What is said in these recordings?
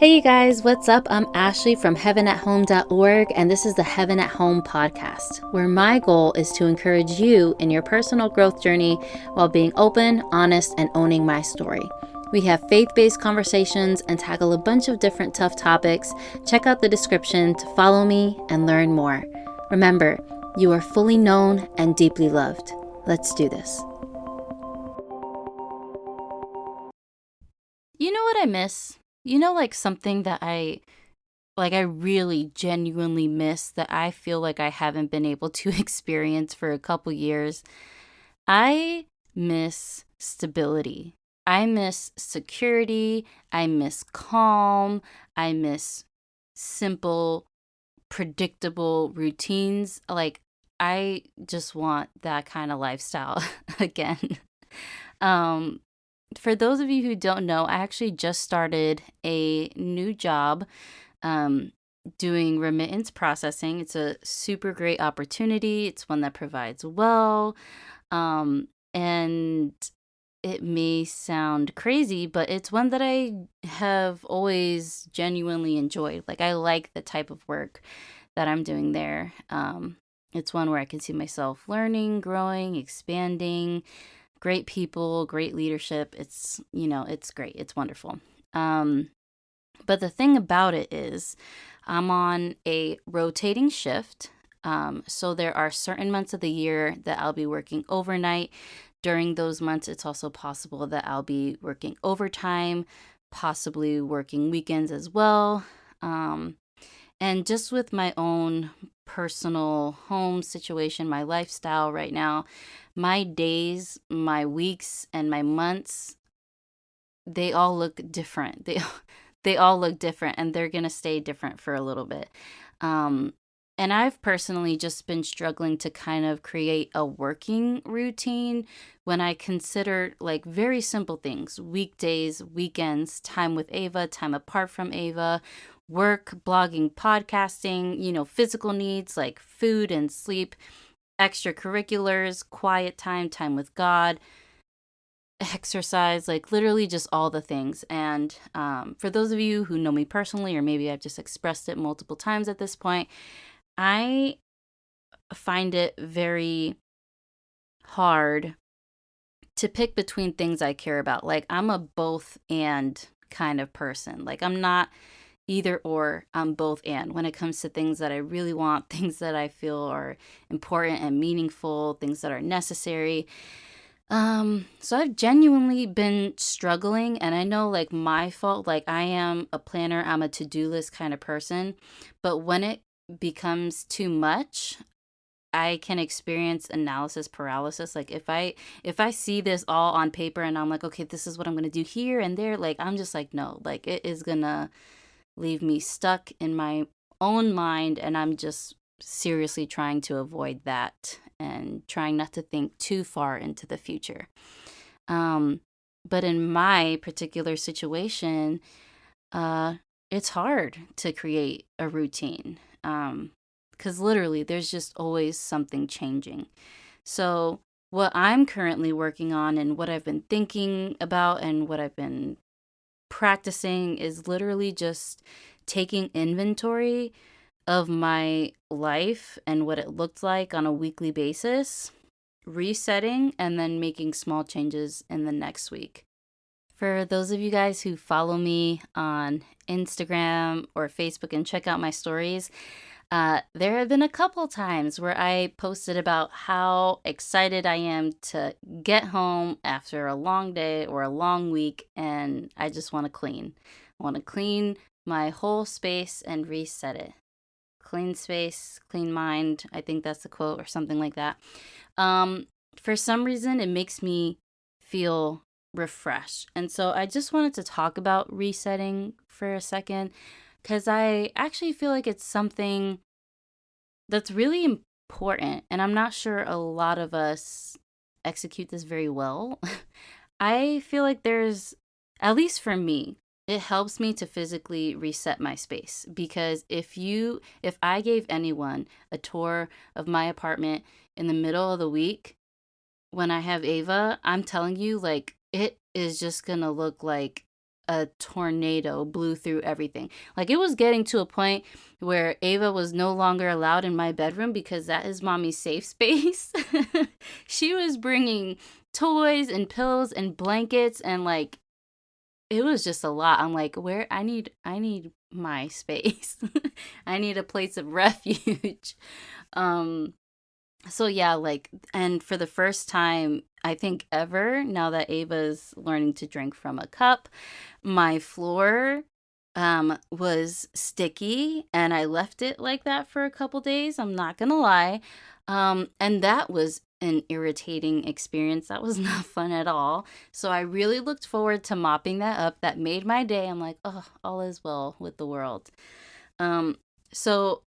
Hey you guys, what's up? I'm Ashley from heavenathome.org, and this is the Heaven at Home podcast, where my goal is to encourage you in your personal growth journey while being open, honest, and owning my story. We have faith-based conversations and tackle a bunch of different tough topics. Check out the description to follow me and learn more. Remember, you are fully known and deeply loved. Let's do this. You know what I miss? Like something that I really genuinely miss that I feel like I haven't been able to experience for a couple years. I miss stability. I miss security. I miss calm. I miss simple, predictable routines. I just want that kind of lifestyle again. Um, for those of you who don't know, I actually just started a new job doing remittance processing. It's a super great opportunity. It's one that provides well. And it may sound crazy, but it's one that I have always genuinely enjoyed. I like the type of work that I'm doing there. It's one where I can see myself learning, growing, expanding. Great people, great leadership. It's great. It's wonderful. But the thing about it is I'm on a rotating shift. So there are certain months of the year that I'll be working overnight. During those months, it's also possible that I'll be working overtime, possibly working weekends as well. And just with my own personal home situation, my lifestyle right now, my days, my weeks, and my months, they all look different. They all look different, and they're going to stay different for a little bit. And I've personally just been struggling to kind of create a working routine when I consider very simple things: weekdays, weekends, time with Ava, time apart from Ava, work, blogging, podcasting, physical needs like food and sleep, extracurriculars, quiet time, time with God, exercise, literally just all the things. And for those of you who know me personally, or maybe I've just expressed it multiple times at this point, I find it very hard to pick between things I care about. I'm a both and kind of person. I'm not either or, I'm both and when it comes to things that I really want, things that I feel are important and meaningful, things that are necessary. So I've genuinely been struggling, and I know my fault, I am a planner, I'm a to-do list kind of person, but when it becomes too much, I can experience analysis paralysis. If I see this all on paper and I'm like, okay, this is what I'm going to do here and there, I'm just no, it is going to leave me stuck in my own mind, and I'm just seriously trying to avoid that and trying not to think too far into the future. But in my particular situation, it's hard to create a routine, because literally there's just always something changing. So what I'm currently working on and what I've been thinking about and what I've been practicing is literally just taking inventory of my life and what it looked like on a weekly basis, resetting, and then making small changes in the next week. For those of you guys who follow me on Instagram or Facebook and check out my stories, there have been a couple times where I posted about how excited I am to get home after a long day or a long week, and I just want to clean. I want to clean my whole space and reset it. Clean space, clean mind. I think that's the quote or something like that. For some reason, it makes me feel refreshed. And so I just wanted to talk about resetting for a second, because I actually feel like it's something that's really important, and I'm not sure a lot of us execute this very well. I feel like there's, at least for me, it helps me to physically reset my space, because if I gave anyone a tour of my apartment in the middle of the week when I have Ava, I'm telling you, it is just gonna look like a tornado blew through everything. Like, it was getting to a point where Ava was no longer allowed in my bedroom because that is mommy's safe space. She was bringing toys and pillows and blankets, and like, it was just a lot. I'm like, where I need my space. I need a place of refuge. Um so yeah, like, and for the first time I think ever, now that Ava's learning to drink from a cup, my floor was sticky, and I left it like that for a couple days, I'm not gonna lie. And that was an irritating experience. That was not fun at all. So I really looked forward to mopping that up. That made my day. I'm like, oh, all is well with the world. Um, so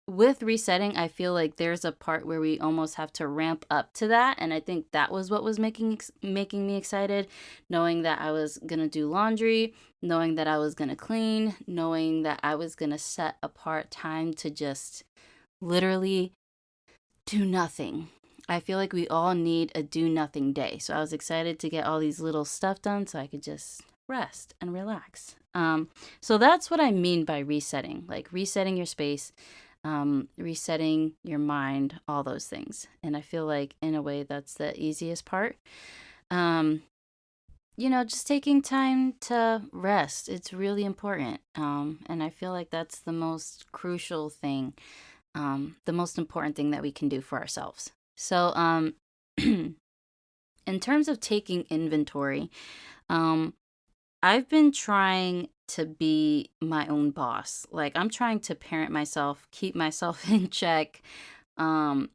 with resetting, I feel like there's a part where we almost have to ramp up to that, and I think that was what was making me excited, knowing that I was going to do laundry, knowing that I was going to clean, knowing that I was going to set apart time to just literally do nothing. I feel like we all need a do nothing day. So I was excited to get all these little stuff done so I could just rest and relax. So that's what I mean by resetting, like resetting your space, resetting your mind, all those things. And I feel like in a way that's the easiest part. Um, just taking time to rest. It's really important. And I feel like that's the most crucial thing, the most important thing that we can do for ourselves. So, in terms of taking inventory, um, I've been trying to be my own boss. Like, I'm trying to parent myself, keep myself in check. Um,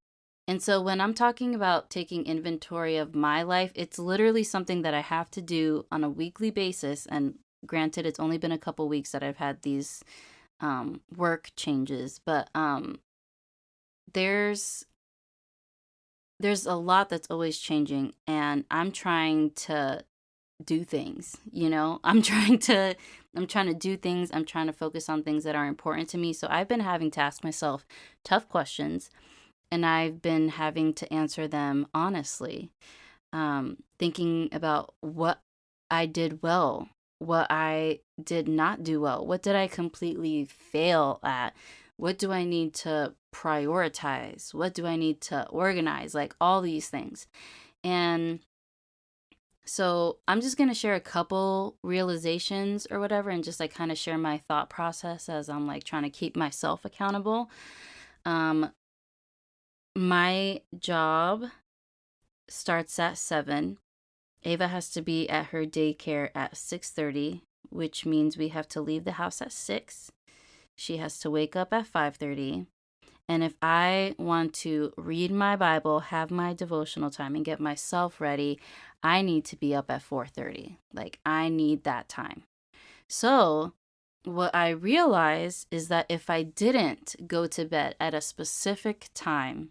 and so when I'm talking about taking inventory of my life, it's literally something that I have to do on a weekly basis. And granted, it's only been a couple weeks that I've had these work changes, but there's there's a lot that's always changing, and I'm trying to do things, I'm trying to do things. I'm trying to focus on things that are important to me. So I've been having to ask myself tough questions, and I've been having to answer them honestly. Thinking about what I did well, what I did not do well, what did I completely fail at, what do I need to prioritize, what do I need to organize, like all these things. And so I'm just going to share a couple realizations or whatever, and just like kind of share my thought process as I'm like trying to keep myself accountable. Um, my job starts at 7. Ava has to be at her daycare at 6:30, which means we have to leave the house at 6. She has to wake up at 5:30. And if I want to read my Bible, have my devotional time, and get myself ready, I need to be up at 4:30. Like, I need that time. So, what I realize is that if I didn't go to bed at a specific time,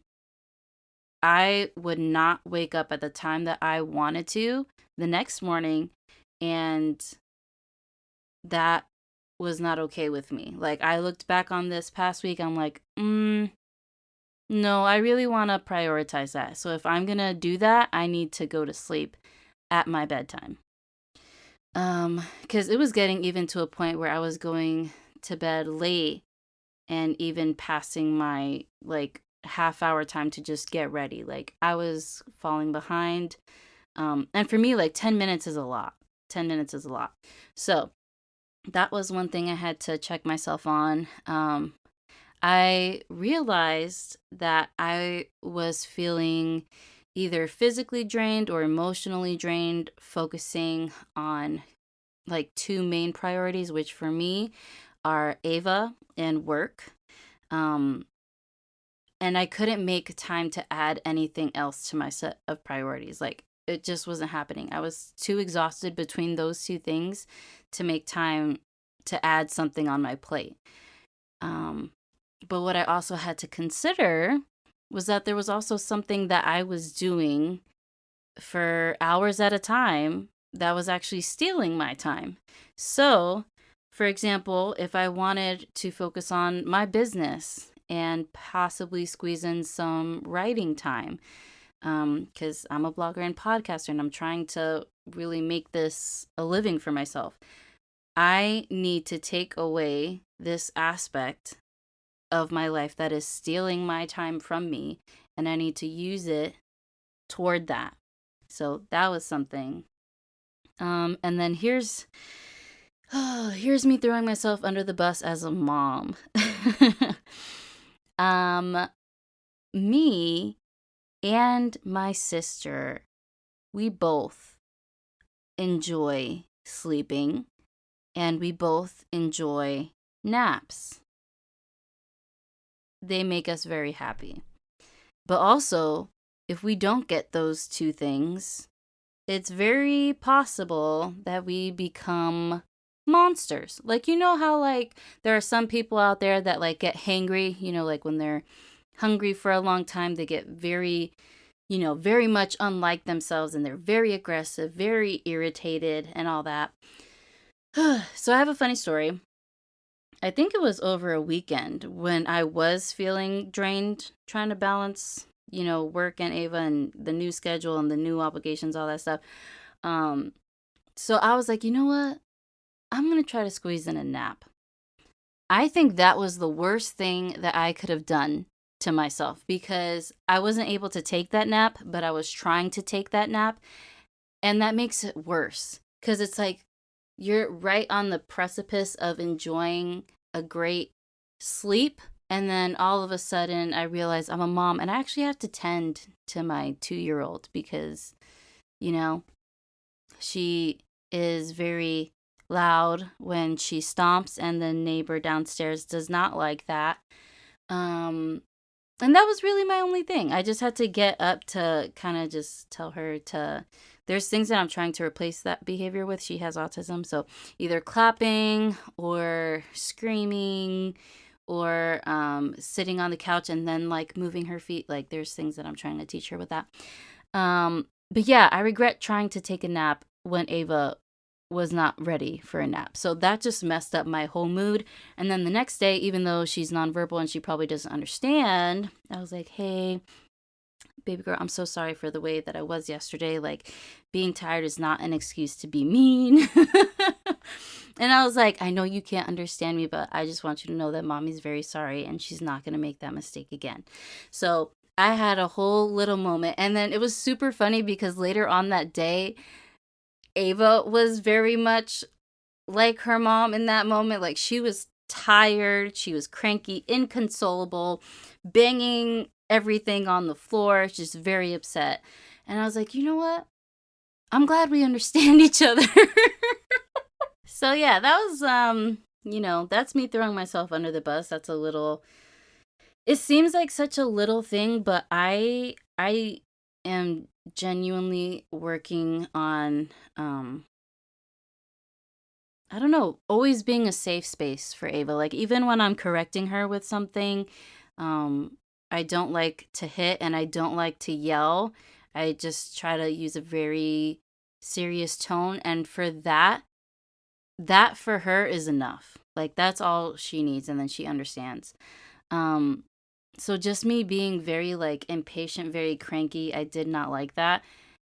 I would not wake up at the time that I wanted to the next morning, and that was not okay with me. Like, I looked back on this past week, I'm like, no, I really want to prioritize that. So if I'm going to do that, I need to go to sleep at my bedtime. Because it was getting even to a point where I was going to bed late and even passing my like half-hour time to just get ready. Like, I was falling behind. And for me, like 10 minutes is a lot. 10 minutes is a lot. So that was one thing I had to check myself on. I realized that I was feeling either physically drained or emotionally drained, focusing on like two main priorities, which for me are Ava and work. Um, and I couldn't make time to add anything else to my set of priorities. Like, it just wasn't happening. I was too exhausted between those two things to make time to add something on my plate. Um, but what I also had to consider was that there was also something that I was doing for hours at a time that was actually stealing my time. So, for example, if I wanted to focus on my business and possibly squeeze in some writing time, because I'm a blogger and podcaster and I'm trying to really make this a living for myself. I need to take away this aspect of my life that is stealing my time from me, and I need to use it toward that. So that was something. And then here's me throwing myself under the bus as a mom. um, Me and my sister, we both enjoy sleeping and we both enjoy naps. They make us very happy. But also, if we don't get those two things, it's very possible that we become monsters. Like, you know how, like, there are some people out there that, like, get hangry, like when they're hungry for a long time, they get very, very much unlike themselves and they're very aggressive, very irritated, and all that. So, I have a funny story. I think it was over a weekend when I was feeling drained, trying to balance, work and Ava and the new schedule and the new obligations, all that stuff. Um, so I was like, you know what? I'm going to try to squeeze in a nap. I think that was the worst thing that I could have done to myself because I wasn't able to take that nap, but I was trying to take that nap. And that makes it worse because it's like you're right on the precipice of enjoying a great sleep. And then all of a sudden, I realize I'm a mom and I actually have to tend to my 2-year-old because, you know, she is very loud when she stomps, and the neighbor downstairs does not like that. Um, and that was really my only thing. I just had to get up to kind of just tell her to. There's things that I'm trying to replace that behavior with. She has autism. So either clapping or screaming or sitting on the couch and then like moving her feet. Like there's things that I'm trying to teach her with that. But yeah, I regret trying to take a nap when Ava was not ready for a nap. So that just messed up my whole mood. And then the next day, even though she's nonverbal and she probably doesn't understand, I was like, hey, baby girl, I'm so sorry for the way that I was yesterday. Like, being tired is not an excuse to be mean. And I was like, I know you can't understand me, but I just want you to know that mommy's very sorry and she's not going to make that mistake again. So I had a whole little moment. And then it was super funny because later on that day, Ava was very much like her mom in that moment. Like, she was tired, she was cranky, inconsolable, banging everything on the floor, just very upset. And I was like, you know what? I'm glad we understand each other. So yeah, that was that's me throwing myself under the bus. That's a little, it seems like such a little thing, but I am genuinely working on I don't know, always being a safe space for Ava. Like, even when I'm correcting her with something, um, I don't like to hit and I don't like to yell. I just try to use a very serious tone. And for that, that for her is enough. Like, that's all she needs. And then she understands. Um, so just me being very, like, impatient, very cranky, I did not like that.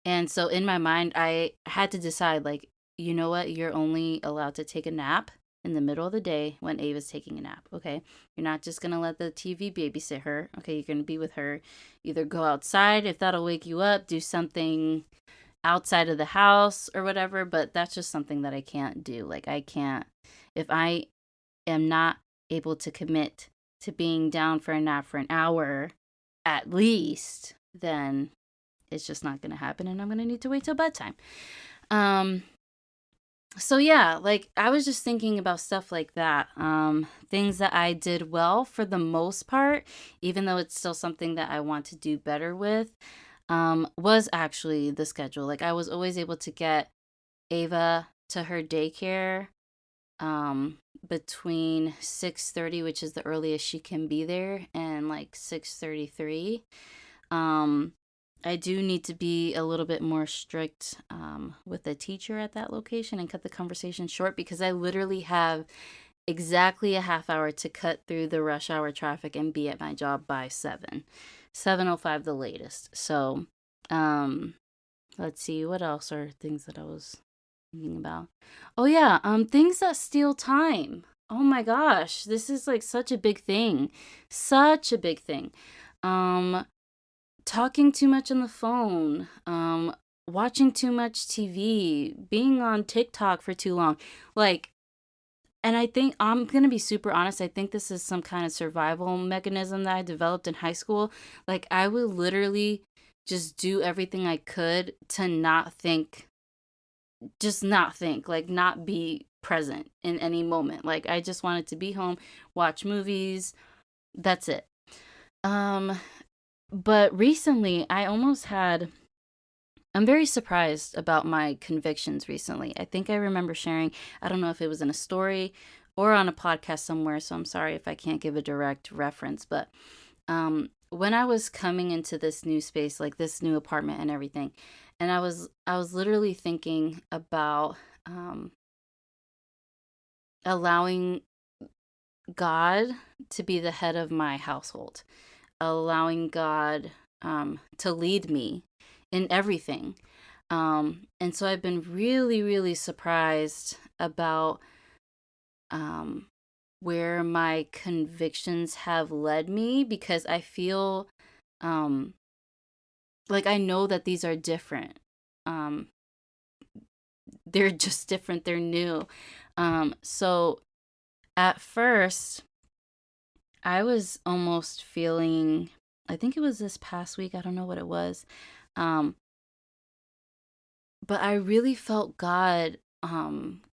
And so in my mind, I had to decide, like, you know what? You're only allowed to take a nap in the middle of the day when Ava's taking a nap, okay? You're not just going to let the TV babysit her, okay? You're going to be with her. Either go outside if that'll wake you up, do something outside of the house or whatever, but that's just something that I can't do. Like, I can't, if I am not able to commit to being down for a nap for an hour at least, then it's just not going to happen and I'm going to need to wait till bedtime. So yeah, like I was just thinking about stuff like that. Things that I did well for the most part, even though it's still something that I want to do better with, was actually the schedule. Like, I was always able to get Ava to her daycare between 6:30, which is the earliest she can be there, and like 6:33. Um I do need to be a little bit more strict with the teacher at that location and cut the conversation short because I literally have exactly a half hour to cut through the rush hour traffic and be at my job by 7:05 the latest. So let's see, what else are things that I was thinking about. Oh yeah, things that steal time. Oh my gosh, this is like such a big thing. Such a big thing. Um Talking too much on the phone, watching too much TV, being on TikTok for too long. Like, and I think I'm going to be super honest, I think this is some kind of survival mechanism that I developed in high school. Like, I would literally just do everything I could to not think, just not think, like not be present in any moment. Like I just wanted to be home, watch movies, that's it. Um but recently I almost had I'm very surprised about my convictions recently. I think I remember sharing, I don't know if it was in a story or on a podcast somewhere, so I'm sorry if I can't give a direct reference, but when I was coming into this new space, like this new apartment and everything, and I was literally thinking about um allowing God to be the head of my household, allowing God to lead me in everything. And so I've been really, really surprised about um, where my convictions have led me because I feel um, like I know that these are different. Um, they're just different, they're new. So at first, I was almost feeling, I think it was this past week, I don't know what it was. Um, but I really felt God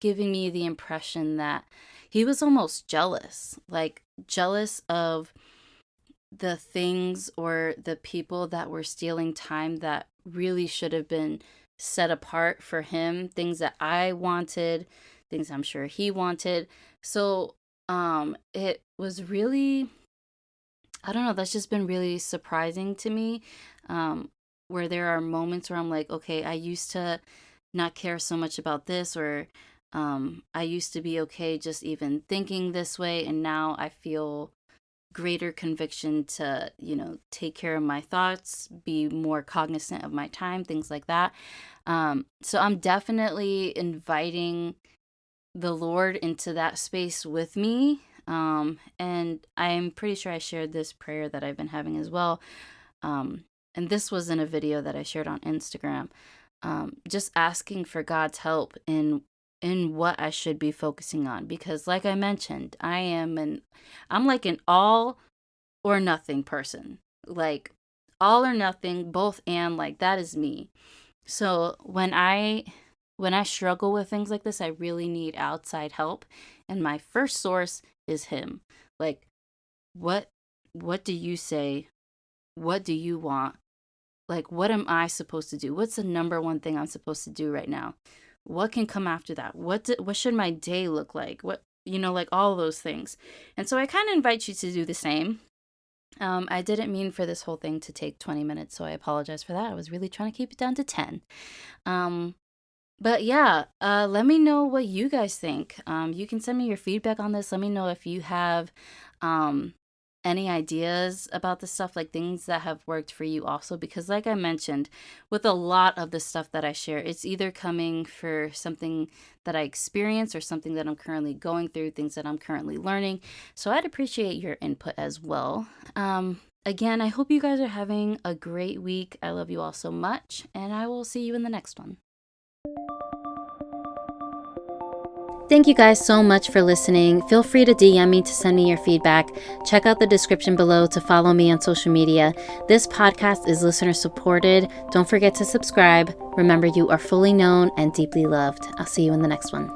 giving me the impression that he was almost jealous, like jealous of the things or the people that were stealing time that really should have been set apart for him, things that I wanted, things I'm sure he wanted. So it was really, I don't know, that's just been really surprising to me. Um, where there are moments where I'm like, okay, I used to not care so much about this, or I used to be okay just even thinking this way, and now I feel greater conviction to, take care of my thoughts, be more cognizant of my time, things like that. So I'm definitely inviting the Lord into that space with me. And I'm pretty sure I shared this prayer that I've been having as well. And this was in a video that I shared on Instagram. Just asking for God's help in what I should be focusing on, because like I mentioned, I'm like an all or nothing person. Like all or nothing, both and, like that is me. So when I struggle with things like this, I really need outside help, and my first source is him. Like what what do you say? What do you want? Like what am I supposed to do? What's the number one thing I'm supposed to do right now? What can come after that? What should my day look like? What, like all those things. And so I kind of invite you to do the same. I didn't mean for this whole thing to take 20 minutes, so I apologize for that. I was really trying to keep it down to 10. Um, but yeah, let me know what you guys think. You can send me your feedback on this. Let me know if you have um, any ideas about the stuff, like things that have worked for you also. Because, like I mentioned, with a lot of the stuff that I share, it's either coming for something that I experience or something that I'm currently going through, things that I'm currently learning. So I'd appreciate your input as well. Again, I hope you guys are having a great week. I love you all so much, and I will see you in the next one. Thank you guys so much for listening. Feel free to DM me to send me your feedback. Check out the description below to follow me on social media. This podcast is listener supported. Don't forget to subscribe. Remember, you are fully known and deeply loved. I'll see you in the next one.